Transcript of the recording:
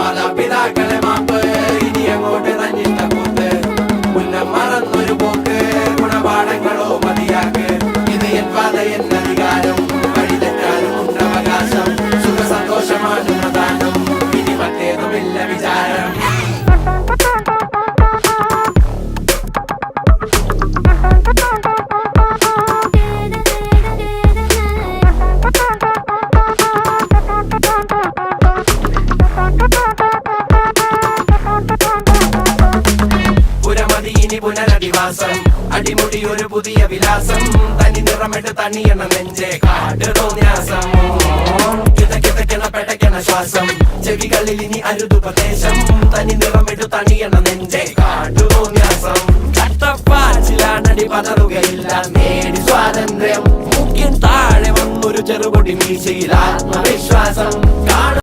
മാതാപിതാക്കളെ മാപ്പ് ഇനി അങ്ങോട്ട് തന്നിട്ട കൂത്ത് മുന്നം മറന്നൊരു പോക്ക് ഗുണപാഠങ്ങളോ മതിയാക്ക് ഇത് എൻ പാത എൻ അധികാരം വഴി തെറ്റാനും ഉണ്ടവകാശം സുഖ സന്തോഷമാണ് പ്രധാനം ഇനി മറ്റേതുമില്ല വിചാരം ഇനി പുനരധിവാസം അടിമുടി ഒരു പുതിയ വിലാസം തനി നിറമിട്ട് തണിയണ നെഞ്ചെ കാട് തോന്യാസം കിതക്കിതക്കണ പെട്ടക്കണ ശ്വാസം ചെവികളിൽ ഇനി അരുതുപദേശം തനി നിറമിട്ട് തണിയണ നെഞ്ചെ കാട് തോന്യാസം കട്ടപ്പാച്ചിലാണടി പതറുകയില്ല നേടി സ്വാതന്ത്ര്യം മുഖ്യൻ താഴെ വന്നൊരു ചെറുപൊടി മീശയിൽ ആത്മവിശ്വാസം